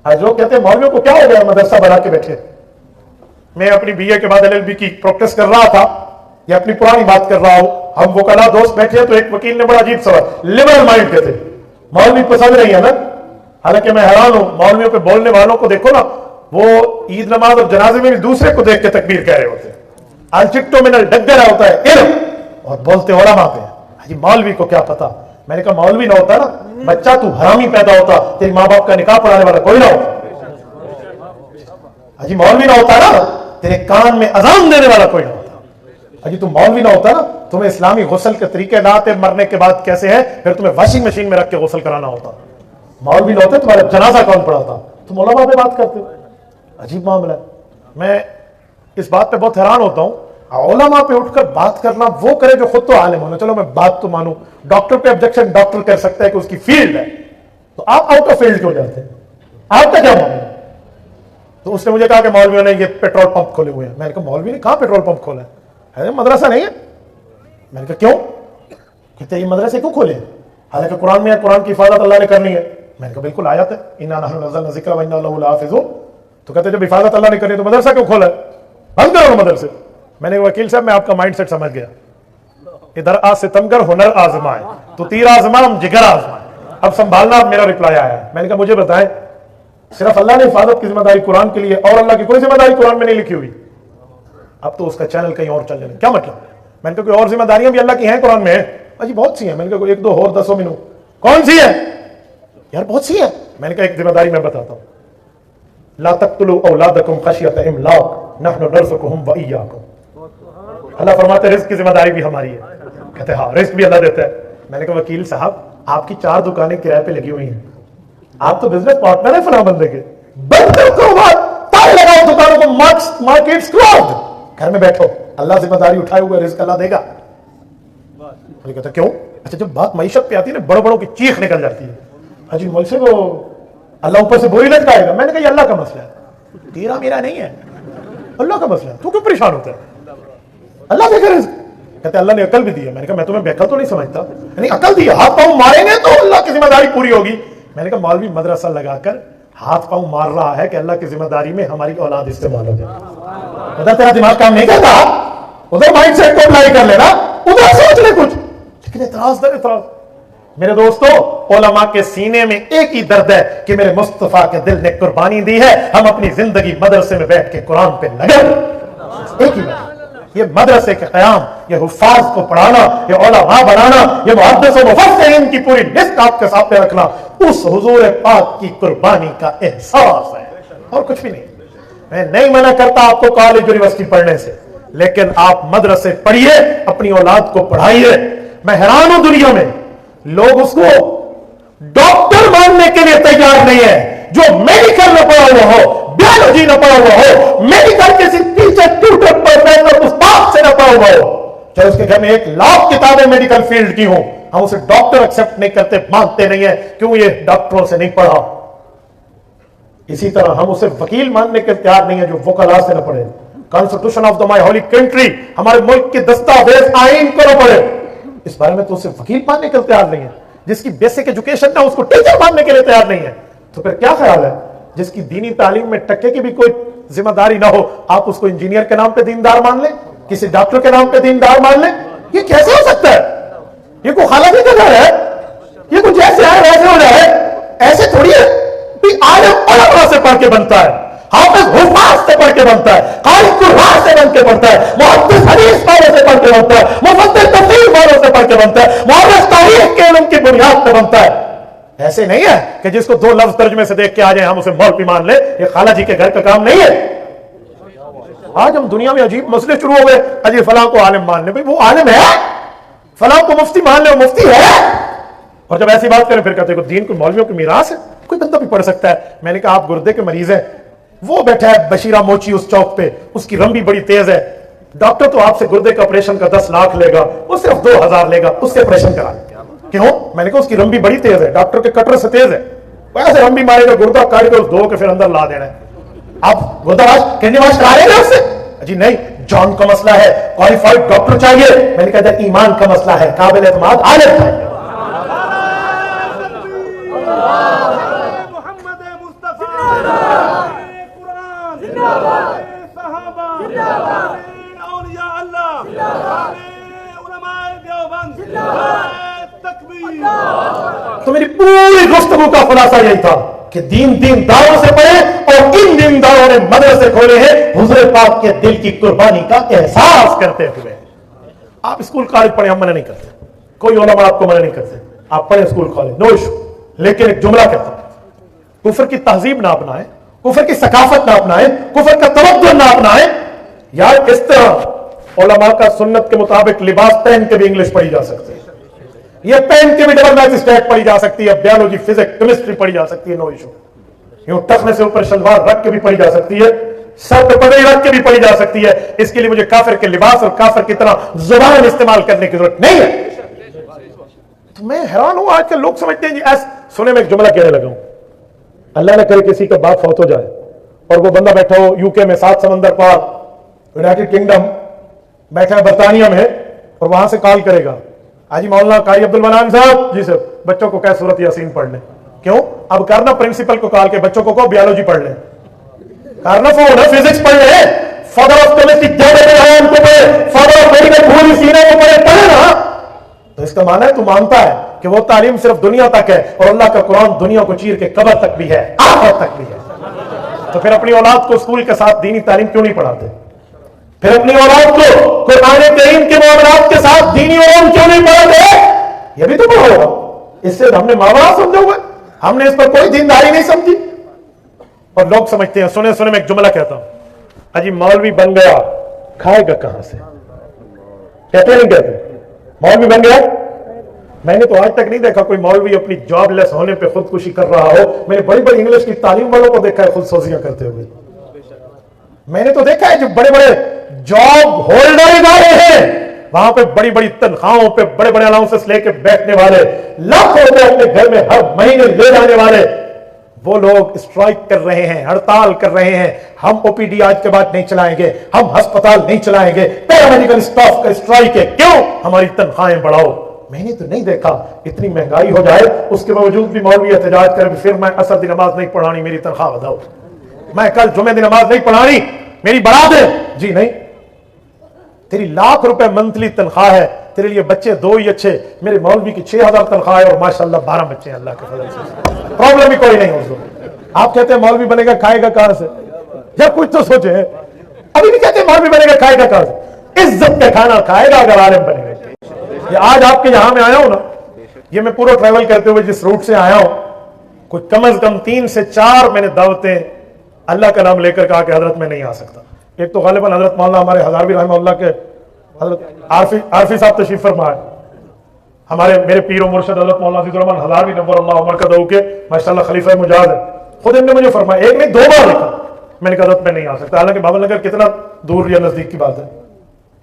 आज लोग कहते हैं मौलवियों को क्या हो गया मदरसा बना के बैठे। मैं अपनी बीए के बाद एलएलबी की प्रैक्टिस कर रहा था, या अपनी पुरानी बात कर रहा हूं, हम वकला दोस्त बैठे तो एक वकील ने बड़ा अजीब सवाल, लिबरल माइंड के थे, मौलवी पसंद नहीं है ना। हालांकि मैं हैरान हूं, मौलवियों पे बोलने वालों को देखो ना, वो ईद नमाज और जनाजे में भी दूसरे को देख के तकबीर कह रहे होते हैं। अलचिट्टो में डग रहा होता है इल्म, और बोलते उलमा पे। हाजी मौलवी को क्या पता। मैंने कहा मौलवी ना होता ना, बच्चा तू हरामी पैदा होता, तेरे माँ बाप का निकाह पढ़ाने वाला कोई ना होता। हाजी मौलवी ना होता ना, तेरे कान में अजान देने वाला कोई ना होता। हाजी तू मौलवी ना होता ना, तुम्हें इस्लामी गुस्ल के तरीके ना आते, मरने के बाद कैसे है, फिर तुम्हें वॉशिंग मशीन में रख के गुस्ल कराना होता। मौलवी ना होते, तुम्हारा जनाजा कौन पढ़ाता। तुम उलमा पे बात करते हो, अजीब मामला है। मैं इस बात पे बहुत हैरान होता हूं, उलमा पे उठकर बात करना वो करे जो खुद तो आलिम होना। चलो मैं बात तो मानूं, डॉक्टर पे ऑब्जेक्शन डॉक्टर कर सकता है कि उसकी फील्ड है, तो आप आउट ऑफ फील्ड क्यों जाते हैं, आपका क्या मामला। तो उसने मुझे कहा कि मौलवियों ने ये पेट्रोल पंप खोले हुए हैं। मैंने कहा मौलवी ने कहां पेट्रोल पंप खोला है, मदरसा नहीं है। मैंने कहा क्यों, कहते ये मदरसे क्यों खोले, हालांकि कुरान में है, कुरान की हिफाजत अल्लाह ने करनी है। मैंने कहा बिल्कुल आयत है, इन्ना नहनु नज़्ज़लना ज़िक्र व इन्ना लहु लहाफ़िज़ून। तो कहते जब हिफाजत अल्लाह ने करनी तो मदरसा क्यों खोला है, बंद करो मदरसे। मैंने कहा वकील साहब मैं आपका माइंडसेट समझ गया, इधर आ सितमगर हुनर आजमाए तो तीर आजमाम जिगर आजमाए, अब संभालना। अब मेरा रिप्लाई आया है। मैंने कहा मुझे बताएं, सिर्फ अल्लाह ने हिफाजत की जिम्मेदारी कुरान के लिए और अल्लाह की कोई जिम्मेदारी कुरान में नहीं लिखी हुई। अब तो उसका चैनल कहीं और चल जाए, क्या मतलब। मैंने कहा कोई और जिम्मेदारियां भी अल्लाह की हैं कुरान में, अजी बहुत सी हैं। मैंने कहा एक दो और दसो मिनू, कौन सी है यार, बहुत सी है। मैंने कहा एक जिम्मेदारी मैं बताता हूं, ला तक़्तुलू औलादकुम खशियत इमलाक नहनु नर्ज़ुकुहुम व इय्याकुम। अल्लाह फरमाते रिस्क की जिम्मेदारी भी हमारी है। कहते हाँ रिस्क भी अल्लाह देता है। मैंने कहा वकील साहब आपकी 4 दुकानें किराए पे लगी हुई हैं, आप तो बिजनेस पार्टनर है फला बंदे के, बंद करो बात, ताले लगाओ दुकानों को, मार्केट्स क्लोज्ड, घर में बैठो, अल्लाह जिम्मेदारी उठाए हुए रिस्क अल्लाह देगा। कहता क्यों, अच्छा जब बात मईशत पे आती है ना, बड़ों बड़ों की चीख निकल जाती है, हाजी मौलवी से वो अल्लाह ऊपर से बोरी लटकाएगा। मैंने कहा ये अल्लाह का मसला है, तेरा मेरा नहीं है, अल्लाह का मसला है, तू क्यों परेशान होता है, अल्लाह देगा रिस्क। कहते अल्लाह ने अकल भी दी है। मैंने कहा मैं तुम्हें बेअकल तो नहीं समझता, नहीं अकल दी है, हाथ पांव मारेंगे तो अल्लाह की जिम्मेदारी पूरी होगी। मैंने कहा मौलवी मदरसा लगाकर हाथ पांव मार रहा है कि अल्लाह की जिम्मेदारी में हमारी औलाद इस्तेमाल हो जाए। उधर तेरा दिमाग काम नहीं करता, उधर माइंड सेट को अप्लाई कर लेना, उधर सोच ले कुछ। लेकिन एतराज मेरे दोस्तों, उलमा के सीने में एक ही दर्द है कि मेरे मुस्तफा के दिल ने कुर्बानी दी है, हम अपनी जिंदगी मदरसे में बैठ के कुरान पे लगे। एक ही बात, ये मदरसे के क़याम, ये हुफ़ाज़ को पढ़ाना, ये उलमा बनाना, ये मुहद्दिस और मुफस्सिरीन की पूरी लिस्ट आपके सामने रखना, उस हुजूर पाक की कुर्बानी का एहसास है और कुछ भी नहीं। मैं नहीं मना करता आपको कॉलेज यूनिवर्सिटी पढ़ने से, लेकिन आप मदरसे पढ़िए, अपनी औलाद को पढ़ाइए। मैं हैरान हूं दुनिया में लोग उसको डॉक्टर मानने के लिए तैयार नहीं है, जो मेडिकल न पढ़ा हुआ हो, बायोलॉजी न पढ़ा हुआ हो, मेडिकल किसी टीचर ट्यूटर प्रोफेसर उस्ताद से न पढ़ा हुआ हो, चाहे उसके घर में 1 लाख किताबें मेडिकल फील्ड की हो, हम उसे डॉक्टर एक्सेप्ट नहीं करते, मानते नहीं है, क्यों, ये डॉक्टरों से नहीं पढ़ा। इसी तरह हम उसे वकील मानने के तैयार नहीं है जो वकला से न पढ़े। Constitution of the my Holi country, हमारे मुल्क के दस्तावेज आईन को न पढ़े, इस बारे में तो उसे वकील मानने के लिए तैयार नहीं है। जिसकी बेसिक एजुकेशन ना उसको टीचर मानने के लिए तैयार नहीं है, तो फिर क्या ख्याल है जिसकी दीनी तालीम में टक्के की भी कोई जिम्मेदारी ना हो, आप उसको इंजीनियर के नाम पे दीनदार मान ले, किसी डॉक्टर के नाम पे दीनदार मान ले, ये कैसे हो सकता है। ये कोई खाला का घर है, ये कुछ जैसे है वैसे हो जाए, ऐसे थोड़ी है। आलिम उलमा से पढ़ के बनता है, हाफिज हुफ़ाज़ से पढ़ के बनता है, क़ारी कुरान से बन के बनता है, मुहद्दिस हदीस वालों से पढ़ के बनता है, मुफस्सिर तफसीर वालों से पढ़ के बनता है, मुअर्रिख़ तारीख़ के इल्म की बुनियाद पे बनता है। ऐसे नहीं है कि जिसको 2 लफ्ज तर्जुमे से देख के आ जाए हम उसे मौलवी मान ले, ये खाला जी के घर का काम नहीं है। आज हम दुनिया में अजीब मसले शुरू हो गए, अजी फलां को आलिम मान ले, भाई वो आलिम है, फलां को मुफ्ती मान ले, वो मुफ्ती है। और जब ऐसी बात करें फिर कहते हैं दीन को मौलवियों की मीरास है, कोई बंदा भी पढ़ सकता है। मैंने कहा आप गुर्दे के मरीज हैं, वो बैठा है बशीरा मोची उस चौक पे, उसकी रंबी बड़ी तेज है, डॉक्टर तो आपसे गुर्दे का ऑपरेशन का 10 लाख लेगा, वो सिर्फ 2000 लेगा, उससे ऑपरेशन करा। क्यों, मैंने कहा उसकी रंबी बड़ी तेज है, डॉक्टर के कटर से तेज है, वैसे रंबी मारेगा, गुर्दा काट के धो के फिर अंदर ला देना है। आप गुर्दावाज किडनीवाज करा रहे हैं उससे, जी नहीं, जॉन का मसला है, क्वालिफाइड डॉक्टर चाहिए। मैंने कहा ईमान का मसला है, काबिल एतमाद आलिम चाहिए। पूरी गुफ्तगू का खुलासा यही था कि दीनदारों से पढ़े और इन दीनदारों ने मदरसे खोले हैं हुजूर पाक के दिल की कुर्बानी का एहसास करते हुए। आप स्कूल कॉलेज पढ़े, हम मना नहीं करते, कोई उलमा आपको मना नहीं करते, आप पढ़े स्कूल कॉलेज, नो इशू। लेकिन एक जुमला कहता हूं, कुफर की तहजीब ना अपनाए, कुफर की सकाफत ना अपनाए, कुफर का तवज्जुह ना अपनाए। यार इस तरह उलमा का सुन्नत के मुताबिक लिबास पहन के भी इंग्लिश पढ़ी जा सकती है, ये पहन के भी डबल मैजिस्ट्रेट पढ़ी जा सकती है, बायोलॉजी फिजिक्स केमिस्ट्री पढ़ी जा सकती है, नो इशू। यूं टखने से ऊपर शलवार रख के भी पढ़ी जा सकती है, सर पे पगड़ी रख के भी पढ़ी जा सकती है। इसके लिए मुझे काफिर के लिबास और काफिर की तरह जुबान इस्तेमाल करने की जरूरत नहीं है। तो मैं हैरान हूं आजकल लोग समझते हैं जी ऐसा। सुने में एक जुमला कहने लगा हूं, अल्लाह ने करे किसी का बाप फौत हो जाए और वो बंदा बैठा हो यूके में, 7 समंदर पार, यूनाइटेड किंगडम, बैठा है बर्तानिया में, और वहां से कॉल करेगा, हाजी मौलाना कारी अब्दुल मनान साहब, जी सर बच्चों को क्या सूरत यासीन पढ़ लें। क्यों? अब करना प्रिंसिपल को कॉल के बच्चों को बायोलॉजी पढ़ लें, करना फोन है फिजिक्स पढ़ ले, फादर ऑफ केमिस्ट्री को पढ़े, फादर ऑफ मेडिकल पूरी सीने को पढ़े ना। तो इसका माना है तू मानता है कि वो तालीम सिर्फ दुनिया तक है और अल्लाह का कुरान दुनिया को चीर के कब्र तक भी है, आखिरत तक भी है। तो फिर अपनी औलाद को स्कूल के साथ दीनी तालीम क्यों नहीं पढ़ाते? फिर अपनी औलाद को कुरान करीम के मामलात के साथ दीनी उलूम क्यों नहीं पढ़ाते? ये भी तो पढ़ो। इससे हमने मामला समझा हुआ, हमने इस पर कोई दीनदारी नहीं समझी। और लोग समझते हैं, सुने सुने मैं एक जुमला कहता हूं, अजी मौलवी बन गया खाएगा कहां से? कहते नहीं कहते? मौलवी बन गया, मैंने तो आज तक नहीं देखा कोई मौलवी अपनी जॉबलेस होने पे खुदकुशी कर रहा हो। मैंने बड़ी बड़ी इंग्लिश की तालीम वालों को देखा है खुदसोजियां करते हुए। मैंने तो देखा है जो बड़े बड़े जॉब होल्डर इदारे हैं, वहां पे बड़ी बड़ी तनख्वाहों पे बड़े बड़े अलाउंसेस लेके बैठने वाले, लाखों रुपए अपने घर में हर महीने ले जाने वाले, वो लोग स्ट्राइक कर रहे हैं, हड़ताल कर रहे हैं। हम ओपीडी आज के बाद नहीं चलाएंगे, हम अस्पताल नहीं चलाएंगे, पैरामेडिकल स्टाफ का स्ट्राइक है, क्यों? हमारी तनख्वाहें बढ़ाओ। मैंने तो नहीं देखा इतनी महंगाई हो जाए उसके बावजूद भी मौलवी एहतजाज कर, फिर मैं असर की नमाज नहीं पढ़ानी, मेरी तनख्वाह बढ़ाओ, मैं कल जुमे की नमाज नहीं पढ़ानी, मेरी बढ़ा दे। जी नहीं, तेरी लाख रुपए मंथली तनख्वाह है, तेरे लिए बच्चे 2 ही अच्छे, मेरे मौलवी की 6000 तनख्वाह है और माशाल्लाह 12 बच्चे हैं, अल्लाह के फजल से, प्रॉब्लम ही कोई नहीं उसको। आप कहते हैं मौलवी बनेगा खाएगा कहां से? यार कुछ तो सोचे, अभी भी कहते हैं मौलवी बनेगा खाएगा कहां से? इज्जत का खाना खाएगा अगर आलिम बनेगा। ये आज आपके यहां में आया हूं ना, ये मैं पूरा ट्रैवल करते हुए जिस रूट से आया हूं, कुछ कम से कम 3 से 4 मैंने दावतें अल्लाह का नाम लेकर कहा कि हजरत मैं नहीं आ सकता। एक तो गालिबन हजरत मौलाना हमारे हजारवी रहमतुल्लाह के हजरत आरफी साहब तशरीफ फरमाए, हमारे मेरे पीर मुर्शद हजरत मौलाना अजीजुर्रहमान हजारवी नव्वर अल्लाह उमर का दऊ के माशाल्लाह खलीफा मुजाहिद है, खुद इन्होंने मुझे फरमाया, एक नहीं 2 बार लिखा, मैंने कहा हजरत मैं नहीं आ सकता। हालांकि बाबा नगर कितना दूर या नजदीक की बात है,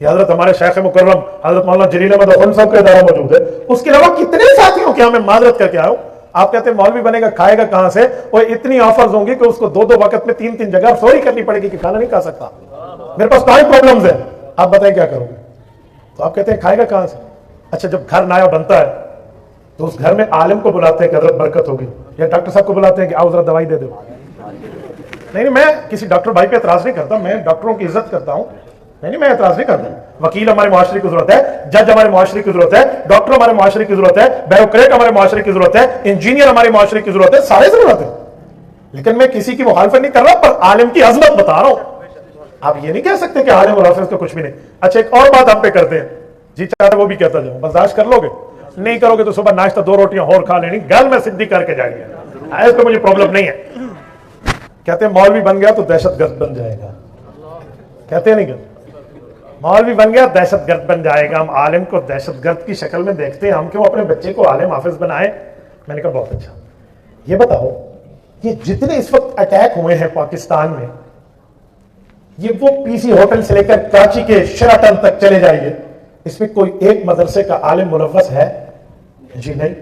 ये हजरत हमारे शेख मुकर्रम हजरत मौलाना जलील अहमद अखुंद साहब का इदारा मौजूद है, उसके अलावा कितने साथियों के मैं माजरत करके आया हूं। आप कहते हैं मौलवी बनेगा खाएगा कहां से? और इतनी ऑफर्स होंगी कि उसको 2-2 वक्त में 3-3 जगह सॉरी करनी पड़ेगी कि खाना नहीं खा सकता, मेरे पास टाइम प्रॉब्लम्स है, आप बताएं क्या करोगे? तो आप कहते हैं खाएगा कहां से? अच्छा, जब घर नया बनता है तो उस घर में आलिम को बुलाते हैं कि हजरत बरकत होगी, या डॉक्टर साहब को बुलाते हैं कि आओ जरा दवाई दे दो। नहीं, मैं किसी डॉक्टर भाई पे एतराज नहीं करता, मैं डॉक्टरों की इज्जत करता हूं, नहीं मैं एतराज नहीं करता। वकील हमारे मुआशरे की जरूरत है, जज हमारे मुआशरे की जरूरत है, डॉक्टर हमारे मुआशरे की जरूरत है, ब्यूरोक्रेट हमारे मुआशरे की जरूरत है, इंजीनियर हमारे मुआशरे की जरूरत है, सारे जरूरत है। लेकिन मैं किसी की मुखालफत नहीं कर रहा, पर आलिम की अजमत बता रहा हूं। आप ये नहीं कह सकते कि आलिम और हाफिज का कुछ भी नहीं। अच्छा, एक और बात हम पे करते हैं, जी चाहते वो भी कहता जाऊं, बर्दाश्त कर लोगे? नहीं करोगे तो सुबह नाश्ता 2 रोटियां और खा लेनी, गल में सिद्धि करके जाएंगे, इस पर मुझे प्रॉब्लम नहीं है। कहते हैं मौलवी बन गया तो दहशतगर्द बन जाएगा, कहते हैं नहीं कहते? मौलवी बन गया दहशतगर्द बन जाएगा। हम आलिम को दहशतगर्द की शक्ल में देखते हैं, हम क्यों अपने बच्चे को आलिम हाफिज बनाए? मैंने कहा बहुत अच्छा। ये बताओ, ये जितने इस वक्त अटैक हुए हैं पाकिस्तान में, ये वो पीसी होटल से लेकर कराची के शेराटन तक चले जाइए, इसमें कोई एक मदरसे का आलिम मुलव्वस है? जी नहीं,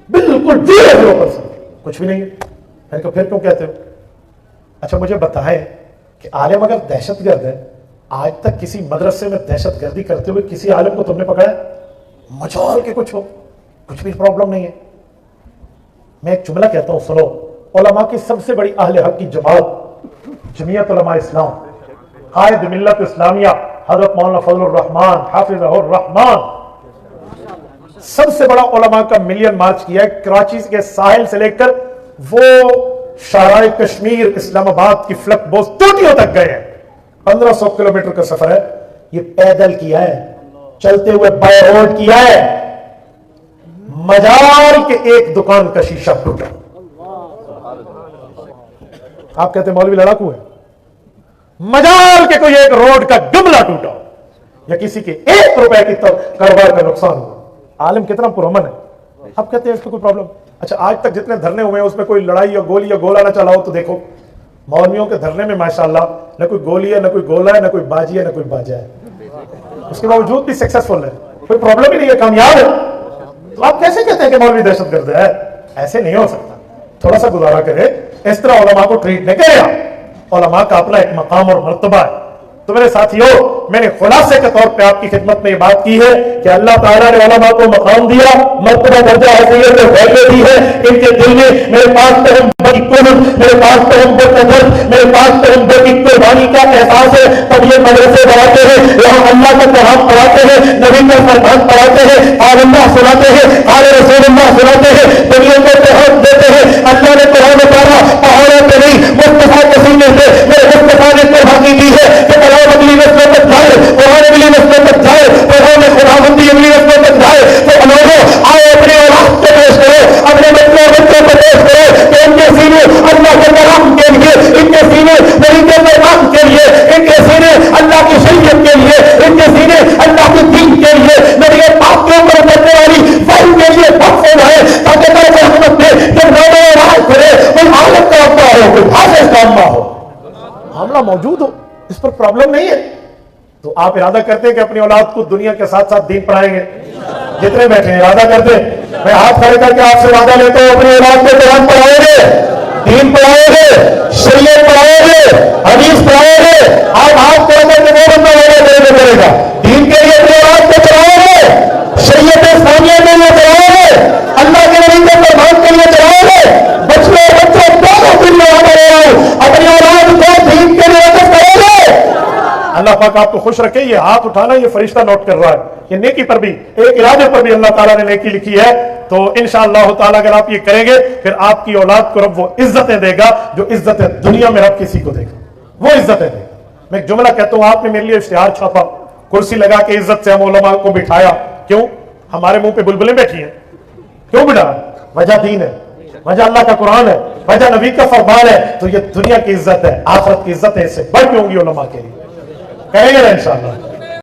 बिल्कुल 0% कुछ भी नहीं है। मैंने कहा फिर क्यों कहते हो? अच्छा मुझे बताएं कि आलिम अगर दहशतगर्द है, आज तक किसी मदरसे में दहशतगर्दी करते हुए किसी आलिम को तुमने पकड़ा? मचौल के कुछ हो, कुछ भी प्रॉब्लम नहीं है। मैं एक जुमला कहता हूं, सुनो। उलमा की सबसे बड़ी अहले हक की जमात जमीयत उलमा इस्लाम, कायद मिल्लत इस्लामिया हजरत मौलाना फजलुर रहमान हाफिज़हुर रहमान, سب سے بڑا علماء کا ملین مارچ کیا ہے کراچی کے ساحل سے لے کر وہ شاہراہ کشمیر اسلام آباد کی فلک بوز ٹوٹیوں تک گئے ہیں. 1500 کلومیٹر کا سفر ہے. یہ پیدل کیا ہے, چلتے ہوئے بائی روڈ کیا ہے. مجال کے ایک دکان کا شیشہ ٹوٹا. آپ کہتے ہیں مولوی لڑاکو ہے. مجال کے کوئی ایک روڈ کا گملہ ٹوٹا یا کسی کے 1 روپے کی کاروبار کا نقصان ہوا. عالم کتنا پرامن ہے. آپ کہتے ہیں اس میں کوئی پرابلم. اچھا آج تک جتنے دھرنے ہوئے ہیں اس میں کوئی لڑائی یا گولی یا گولا نہ چلا ہو تو دیکھو مولویوں کے دھرنے میں ماشاءاللہ نہ کوئی گولی ہے, نہ کوئی گولا ہے, نہ کوئی باجی ہے, نہ کوئی باجا ہے. اس کے باوجود بھی سکسیسفل ہے, کوئی پرابلم ہی نہیں ہے, کامیاب ہے. تو آپ کیسے کہتے ہیں کہ مولوی دہشت گرد ہے؟ ایسے نہیں ہو سکتا. تھوڑا سا گزارا کرے, اس طرح علماء کو ٹریٹ نہیں کرے. علماء کا اپنا ایک مقام اور مرتبہ ہے. تو میرے ساتھیوں, میں نے خلاصے کے طور پہ آپ کی خدمت میں یہ بات کی ہے کہ اللہ تعالیٰ نے علماء کو مقام دیا, مرتبہ درجہ حیثیت میں ویلیو دی ہے. ان کے دل میں میرے پاس تو ہم میرے پاس تو ہم میرے پاس تو ہم قربانی کا احساس ہے. تب یہ مدرسے بڑھاتے ہیں, یہاں اللہ کا کلام پڑھاتے ہیں, نبی کا فرمان پڑھاتے ہیں, قال اللہ سناتے ہیں, قال رسول اللہ سناتے ہیں, دنیا کو تحفظ دیتے ہیں. اللہ نے قرآن پڑھا پہاڑوں پہ نہیں, مصطفیٰ کے سینے سے میرے مصطفیٰ نے قربانی دی ہے کہ قرآن اگلی نسلوں تک جائے, قرآن اگلی نسلوں تک جائے, قرآن خداوندی اگلی نسلوں تک جائے. تو لوگوں آئے اپنے اولاد کو پیش کرو, اپنے بچوں کو پیش کرو کہ ان کے سینے اللہ کے کلام کے لیے, ان کے سینے نبی کے پیغام کے لیے, ان کے سینے اللہ کی شریعت کے لیے, ان کے سینے اللہ کے دین کے لیے, نبی پاک کے اوپر بننے والی فائل کے لیے وقف ہو جائے تاکہ درجہ رحمت میں جب نوبے راج کرے کوئی عالم کا اپنا ہو, کوئی حافظ کا اما ہو, معاملہ موجود ہو, اس پر پرابلم نہیں ہے. تو آپ ارادہ کرتے ہیں کہ اپنی اولاد کو دنیا کے ساتھ ساتھ دین پڑھائیں گے؟ جتنے بیٹھے ہیں ارادہ کرتے ہیں. میں ہاتھ کھڑے کر کے آپ سے وعدہ لیتا ہوں اپنی اولاد کو قرآن پڑھائیں گے, دین پڑھائیں گے, شریعت پڑھائیں گے, حدیث پڑھائیں گے. آپ ہاتھ کھڑے کر کے وہ بندہ وعدہ کرے گا دین کے لیے اپنی اولاد کو پڑھائیں گے, شریعت اسلامیہ کے لیے پڑھائیں گے, اللہ کے نبی کے فرمان کے لیے پڑھائیں گے. بچے دونوں کے لیے وعدہ لے رہا ہوں, اپنی اولاد کو دین کے لیے وقف کریں گے. اللہ پاک آپ کو خوش رکھے. یہ ہاتھ اٹھانا یہ فرشتہ نوٹ کر رہا ہے. یہ نیکی پر بھی, ایک ارادے پر بھی اللہ تعالیٰ نے نیکی لکھی ہے. تو انشاءاللہ تعالیٰ اگر آپ یہ کریں گے پھر آپ کی اولاد کو رب وہ عزتیں دے گا جو عزتیں دنیا میں رب کسی کو دے گا, وہ عزتیں دے گا. میں ایک جملہ کہتا ہوں, آپ نے میرے لیے اشتہار چھاپا, کرسی لگا کے عزت سے ہم علماء کو بٹھایا. کیوں؟ ہمارے منہ پہ بلبلیں بیٹھی ہیں. کیوں بٹھا؟ وجہ دین ہے, وجہ اللہ کا قرآن ہے, وجہ نبی کا فرمان ہے. تو یہ دنیا کی عزت ہے, آخرت کی عزت ہے, اس سے بڑھ کے ہوں گی علماء کے لیے. کہیں گے نا انشاءاللہ.